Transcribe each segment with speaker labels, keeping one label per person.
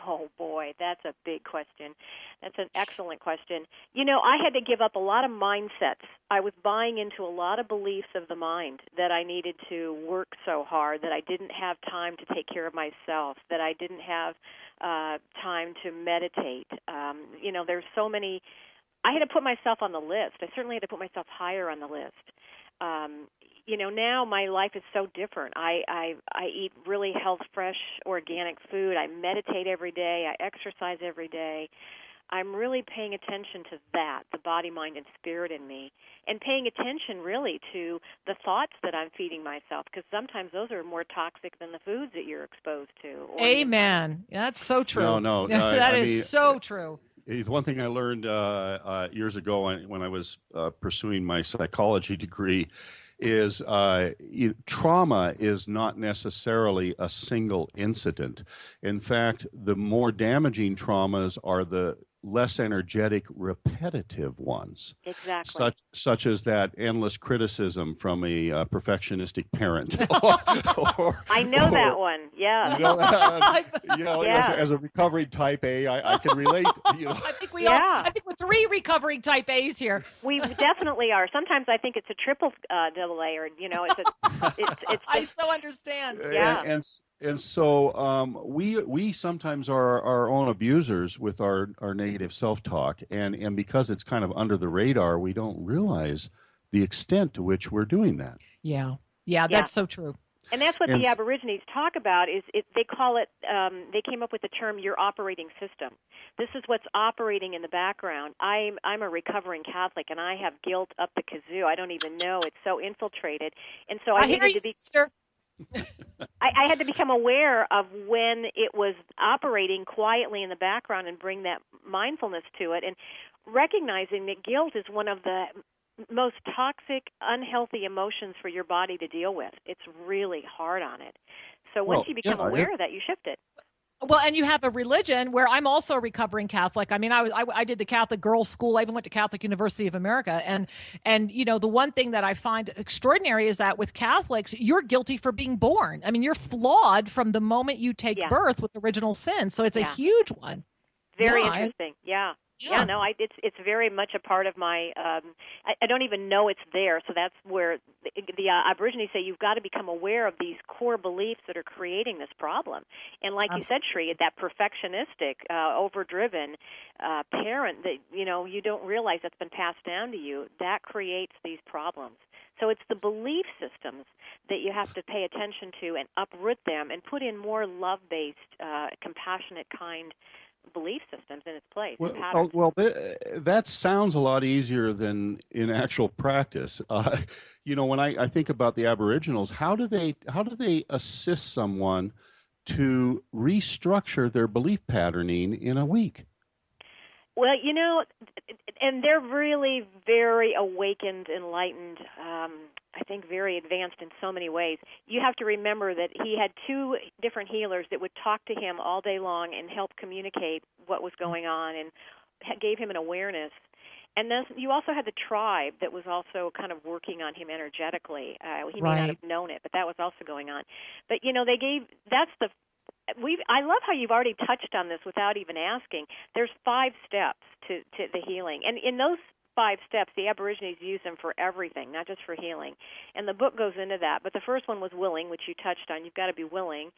Speaker 1: Oh, boy, that's a big question. That's an excellent question. You know, I had to give up a lot of mindsets. I was buying into a lot of beliefs of the mind that I needed to work so hard, that I didn't have time to take care of myself, that I didn't have time to meditate. You know, there's so many. I had to put myself on the list. I certainly had to put myself higher on the list. You know, now my life is so different. I eat really health, fresh, organic food. I meditate every day. I exercise every day. I'm really paying attention to that, the body, mind, and spirit in me, and paying attention really to the thoughts that I'm feeding myself, because sometimes those are more toxic than the foods that you're exposed to.
Speaker 2: Amen. That's so true.
Speaker 3: No.
Speaker 2: That
Speaker 3: I
Speaker 2: is
Speaker 3: mean,
Speaker 2: so true.
Speaker 3: it's one thing I learned years ago when I was pursuing my psychology degree is trauma is not necessarily a single incident. In fact, the more damaging traumas are the less energetic, repetitive ones.
Speaker 1: Exactly.
Speaker 3: Such as that endless criticism from a perfectionistic parent.
Speaker 1: I know that one. Yeah.
Speaker 3: As a recovering type A, I can relate.
Speaker 2: I think we all. I think we're 3 recovering type A's here.
Speaker 1: We definitely are. Sometimes I think it's a triple double A, or it's.
Speaker 2: I so understand.
Speaker 1: Yeah.
Speaker 3: And so we sometimes are our own abusers with our negative self-talk, and because it's kind of under the radar, we don't realize the extent to which we're doing that.
Speaker 2: Yeah, that's so true.
Speaker 1: And that's what the Aborigines talk about. They call it? They came up with the term "your operating system." This is what's operating in the background. I'm a recovering Catholic, and I have guilt up the kazoo. I don't even know, it's so infiltrated, and so I
Speaker 2: hear you, sister.
Speaker 1: I had to become aware of when it was operating quietly in the background and bring that mindfulness to it, and recognizing that guilt is one of the most toxic, unhealthy emotions for your body to deal with. It's really hard on it. So once you become aware of that, you shift it.
Speaker 2: Well, and you have a religion where I'm also a recovering Catholic. I mean, I did the Catholic girls' school. I even went to Catholic University of America. And you know, the one thing that I find extraordinary is that with Catholics, you're guilty for being born. I mean, you're flawed from the moment you take birth with original sin. So it's a huge one.
Speaker 1: Very interesting. Yeah, no, it's very much a part of my. I don't even know it's there. So that's where the Aborigines say you've got to become aware of these core beliefs that are creating this problem. And like you said, Shri, that perfectionistic, overdriven parent that you don't realize that's been passed down to you, that creates these problems. So it's the belief systems that you have to pay attention to and uproot them and put in more love-based, compassionate, kind belief systems in its place.
Speaker 3: Well, that sounds a lot easier than in actual practice. When I think about the Aboriginals, how do they assist someone to restructure their belief patterning in a week?
Speaker 1: Well, and they're really very awakened, enlightened, I think very advanced in so many ways. You have to remember that he had 2 different healers that would talk to him all day long and help communicate what was going on and gave him an awareness. And then you also had the tribe that was also kind of working on him energetically. He may not have known it, but that was also going on. But, I love how you've already touched on this without even asking. There's 5 steps to the healing. And in those 5 steps, the Aborigines use them for everything, not just for healing. And the book goes into that. But the first one was willing, which you touched on. You've got to be willing.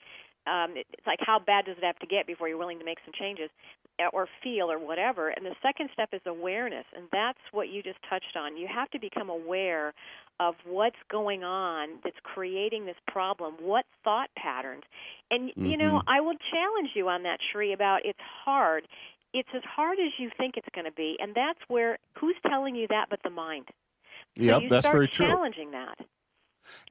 Speaker 1: It's like, how bad does it have to get before you're willing to make some changes or feel or whatever? And the second step is awareness, and that's what you just touched on. You have to become aware of what's going on that's creating this problem, what thought patterns. And, I will challenge you on that, Shri, about it's hard. It's as hard as you think it's going to be, and that's where, who's telling you that but the mind? So
Speaker 3: that's very true.
Speaker 1: You start challenging that.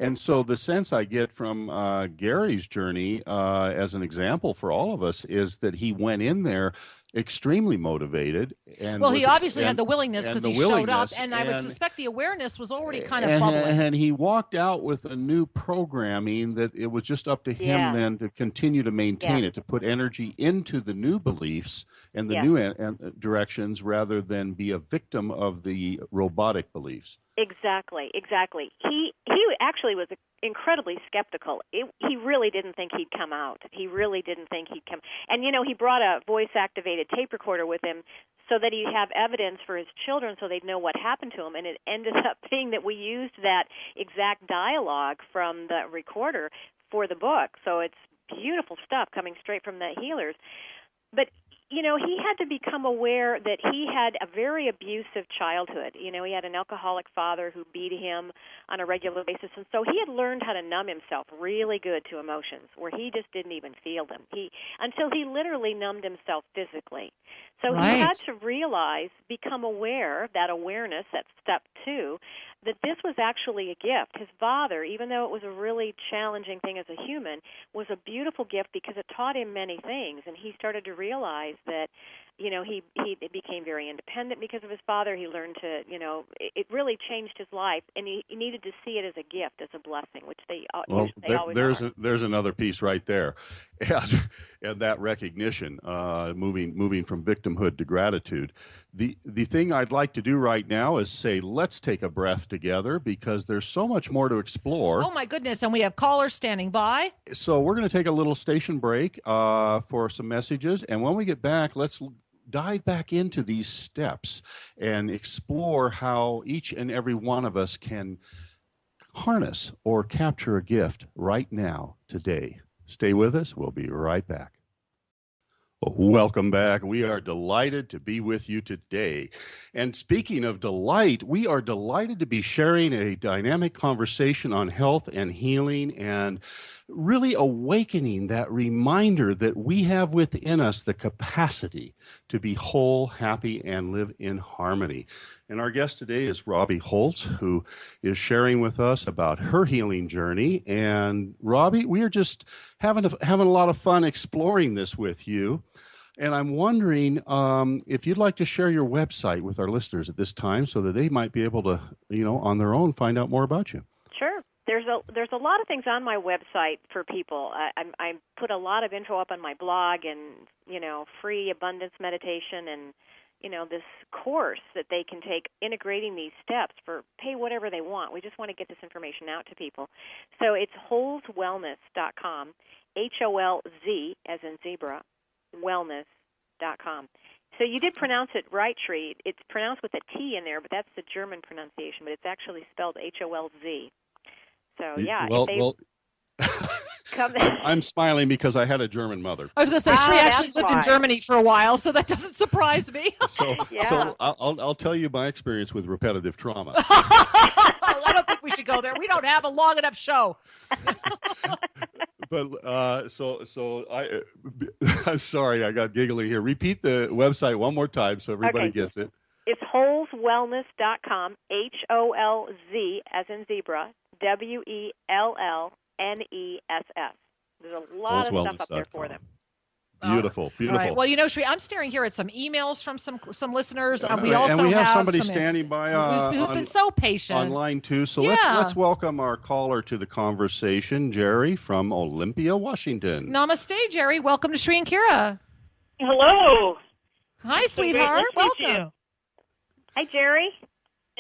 Speaker 3: And so the sense I get from Gary's journey as an example for all of us is that he went in there extremely motivated. And
Speaker 2: he obviously had the willingness because he showed up, and I would suspect the awareness was already kind of bubbling.
Speaker 3: And he walked out with a new programming that it was just up to him then to continue to maintain it, to put energy into the new beliefs and the new directions rather than be a victim of the robotic beliefs.
Speaker 1: Exactly. He actually was incredibly skeptical. He really didn't think he'd come out. He really didn't think he'd come. And, he brought a voice-activated tape recorder with him so that he'd have evidence for his children so they'd know what happened to him. And it ended up being that we used that exact dialogue from the recorder for the book. So it's beautiful stuff coming straight from the healers. But he had to become aware that he had a very abusive childhood. He had an alcoholic father who beat him on a regular basis, and so he had learned how to numb himself really good to emotions, where he just didn't even feel them. Until he literally numbed himself physically. So
Speaker 2: Right.
Speaker 1: He had to realize, become aware, that awareness, that's step 2, that this was actually a gift. His father, even though it was a really challenging thing as a human, was a beautiful gift because it taught him many things, and he started to realize that, he became very independent because of his father. He learned to, it really changed his life, and he needed to see it as a gift, as a blessing, which they always are.
Speaker 3: There's another piece right there, and that recognition, moving from victimhood to gratitude. The thing I'd like to do right now is say, let's take a breath together, because there's so much more to explore.
Speaker 2: Oh my goodness, and we have callers standing by.
Speaker 3: So we're going to take a little station break for some messages, and when we get back, let's dive back into these steps and explore how each and every one of us can harness or capture a gift right now, today. Stay with us. We'll be right back. Welcome back. We are delighted to be with you today. And speaking of delight, we are delighted to be sharing a dynamic conversation on health and healing, and really awakening that reminder that we have within us the capacity to be whole, happy, and live in harmony. And our guest today is Robbie Holz, who is sharing with us about her healing journey. And Robbie, we are just having a lot of fun exploring this with you. And I'm wondering if you'd like to share your website with our listeners at this time, so that they might be able to, on their own, find out more about you.
Speaker 1: Sure. There's a lot of things on my website for people. I put a lot of info up on my blog, and free abundance meditation, and this course that they can take, integrating these steps for pay whatever they want. We just want to get this information out to people. So it's holzwellness.com, HOLZ as in zebra, wellness.com. So you did pronounce it right, Sri. It's pronounced with a T in there, but that's the German pronunciation, but it's actually spelled HOLZ. So yeah,
Speaker 3: I'm smiling because I had a German mother.
Speaker 2: I was going to say, Sri actually lived in Germany for a while, so that doesn't surprise me.
Speaker 3: So I'll tell you my experience with repetitive trauma.
Speaker 2: I don't think we should go there. We don't have a long enough show.
Speaker 3: But I'm sorry, I got giggly here. Repeat the website one more time so everybody gets it.
Speaker 1: It's holzwellness.com, HOLZ as in zebra, WELLNESS. There's a lot of stuff up there for them.
Speaker 3: Beautiful.
Speaker 2: All right. Well, Sri, I'm staring here at some emails from some listeners. We
Speaker 3: have somebody standing by
Speaker 2: who's been so patient
Speaker 3: online too. So let's welcome our caller to the conversation, Jerry from Olympia, Washington.
Speaker 2: Namaste, Jerry. Welcome to Sri and Kira.
Speaker 4: Hello.
Speaker 2: Hi, sweetheart. Welcome.
Speaker 1: Hi, Jerry.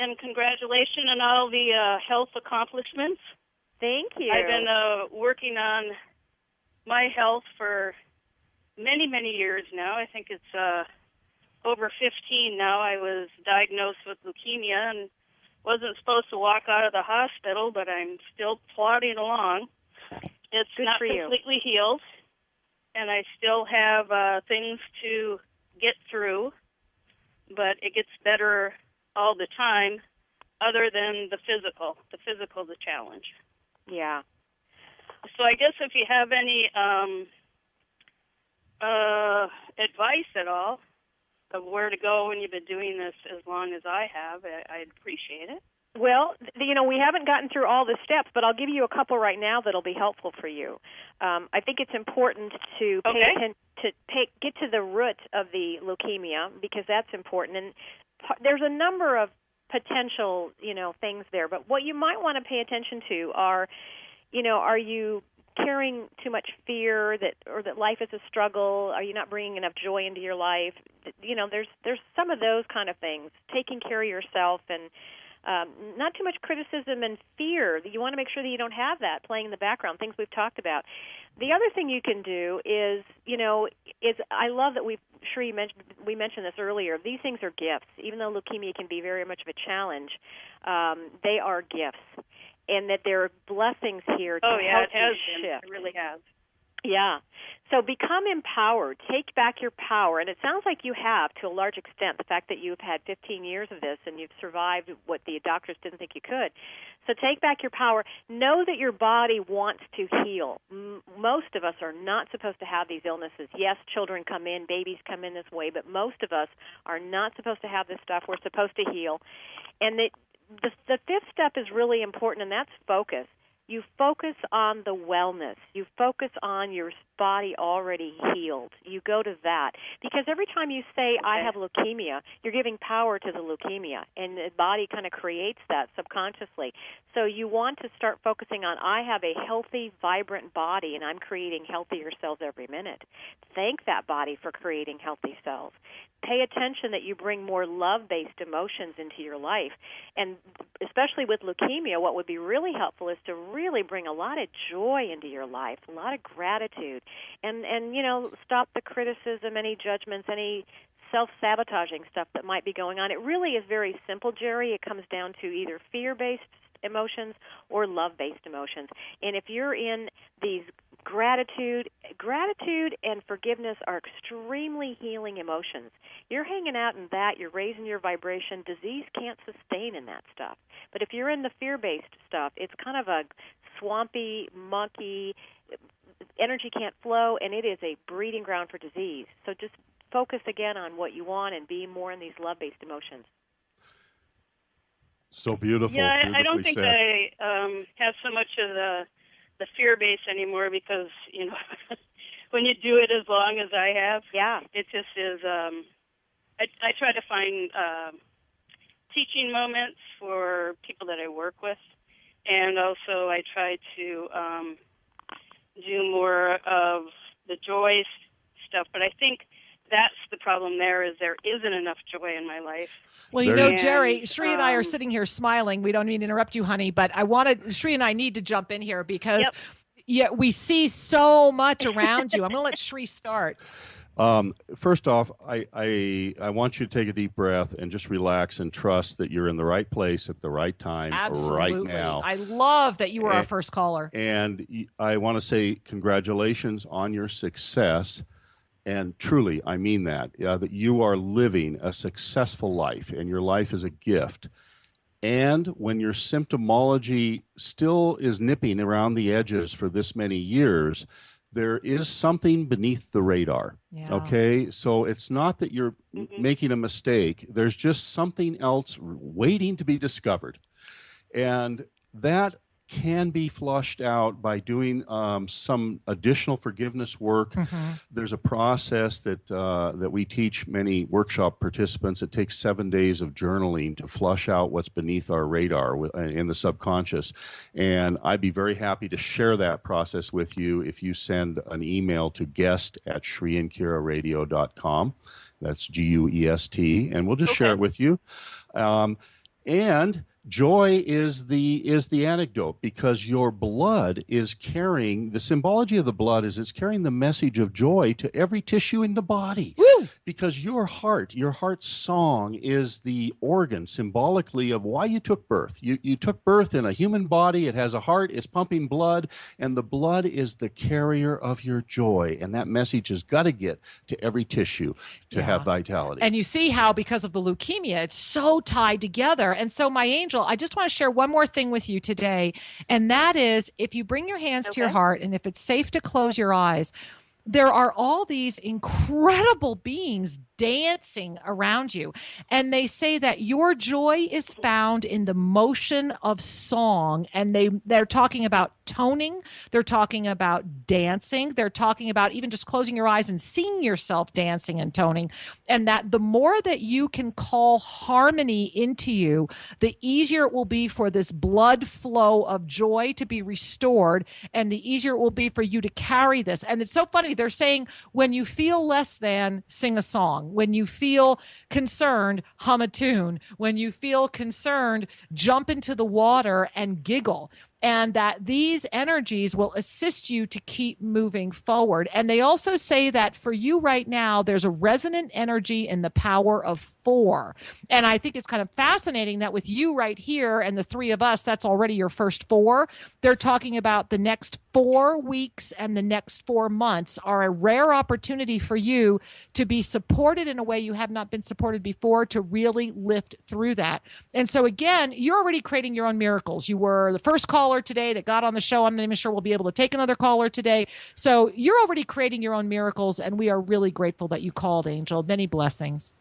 Speaker 4: And congratulations on all the health accomplishments.
Speaker 1: Thank you.
Speaker 4: I've been working on my health for many, many years now. I think it's over 15 now. I was diagnosed with leukemia and wasn't supposed to walk out of the hospital, but I'm still plodding along. It's not completely healed, and I still have things to get through, but it gets better all the time, other than the physical. The physical, the challenge.
Speaker 1: Yeah.
Speaker 4: So I guess if you have any advice at all of where to go when you've been doing this as long as I have, I'd appreciate it.
Speaker 1: Well, we haven't gotten through all the steps, but I'll give you a couple right now that'll be helpful for you. I think it's important to pay attention get to the root of the leukemia, because that's important. And there's a number of potential, things there. But what you might want to pay attention to are you carrying too much fear that life is a struggle? Are you not bringing enough joy into your life? There's some of those kind of things. Taking care of yourself and not too much criticism and fear. You want to make sure that you don't have that playing in the background, things we've talked about. The other thing you can do is, I love that we mentioned this earlier. These things are gifts. Even though leukemia can be very much of a challenge, they are gifts, and that there are blessings here to help you shift.
Speaker 4: It really has.
Speaker 1: Yeah. So become empowered. Take back your power. And it sounds like you have, to a large extent, the fact that you've had 15 years of this and you've survived what the doctors didn't think you could. So take back your power. Know that your body wants to heal. Most of us are not supposed to have these illnesses. Yes, children come in, babies come in this way, but most of us are not supposed to have this stuff. We're supposed to heal. And the fifth step is really important, and that's focus. You focus on the wellness. You focus on your body already healed. You go to that. Because every time you say, I have leukemia, you're giving power to the leukemia, and the body kind of creates that subconsciously. So you want to start focusing on, I have a healthy, vibrant body, and I'm creating healthier cells every minute. Thank that body for creating healthy cells. Pay attention that you bring more love-based emotions into your life. And especially with leukemia, what would be really helpful is to really bring a lot of joy into your life, a lot of gratitude, and stop the criticism, any judgments, any self-sabotaging stuff that might be going on. It really is very simple, Jerry. It comes down to either fear-based emotions or love-based emotions. And if you're in these gratitude and forgiveness are extremely healing emotions. You're hanging out in that, you're raising your vibration. Disease can't sustain in that stuff. But if you're in the fear-based stuff, it's kind of a swampy, mucky, energy can't flow, and it is a breeding ground for disease. So just focus again on what you want and be more in these love-based emotions.
Speaker 3: So beautiful.
Speaker 4: Yeah, I don't think I have so much of the fear base anymore because, when you do it as long as I have, it just is, I try to find teaching moments for people that I work with, and also I try to do more of the joy stuff, but I think that's the problem there isn't enough joy in my life.
Speaker 2: Well, Jerry, Sri and I are sitting here smiling. We don't mean to interrupt you, honey, but Sri and I need to jump in here because we see so much around you. I'm going to let Sri start.
Speaker 3: First off, I want you to take a deep breath and just relax and trust that you're in the right place at the right time.
Speaker 2: Absolutely.
Speaker 3: Right now.
Speaker 2: I love that you were our first caller.
Speaker 3: And I want to say congratulations on your success. And truly, I mean that you are living a successful life, and your life is a gift. And when your symptomology still is nipping around the edges for this many years, there is something beneath the radar. Yeah. Okay? So it's not that you're making a mistake. There's just something else waiting to be discovered. And that can be flushed out by doing some additional forgiveness work. There's a process that we teach many workshop participants. It takes 7 days of journaling to flush out what's beneath our radar in the subconscious. And I'd be very happy to share that process with you if you send an email to guest@shriandkiraradio.com. That's GUEST, and we'll just share it with you. And joy is the antidote, because your blood is carrying, the symbology of the blood is it's carrying the message of joy to every tissue in the body. Woo! Because your heart's song is the organ symbolically of why you took birth. You took birth in a human body. It has a heart. It's pumping blood, and the blood is the carrier of your joy. And that message has got to get to every tissue to have vitality.
Speaker 2: And you see how, because of the leukemia, it's so tied together. And so, my angel, I just want to share one more thing with you today. And that is, if you bring your hands to your heart, and if it's safe to close your eyes, there are all these incredible beings dancing around you. And they say that your joy is found in the motion of song. And they're talking about toning. They're talking about dancing. They're talking about even just closing your eyes and seeing yourself dancing and toning. And that the more that you can call harmony into you, the easier it will be for this blood flow of joy to be restored, and the easier it will be for you to carry this. And it's so funny. They're saying when you feel less than, sing a song. When you feel concerned, hum a tune. When you feel concerned, jump into the water and giggle. And that these energies will assist you to keep moving forward. And they also say that for you right now, there's a resonant energy in the power of 4. And I think it's kind of fascinating that with you right here and the 3 of us, that's already your first 4. They're talking about the next 4 weeks and the next 4 months are a rare opportunity for you to be supported in a way you have not been supported before, to really lift through that. And so again, you're already creating your own miracles. You were the first caller today that got on the show. I'm not even sure we'll be able to take another caller today. So you're already creating your own miracles, and we are really grateful that you called, Angel. Many blessings.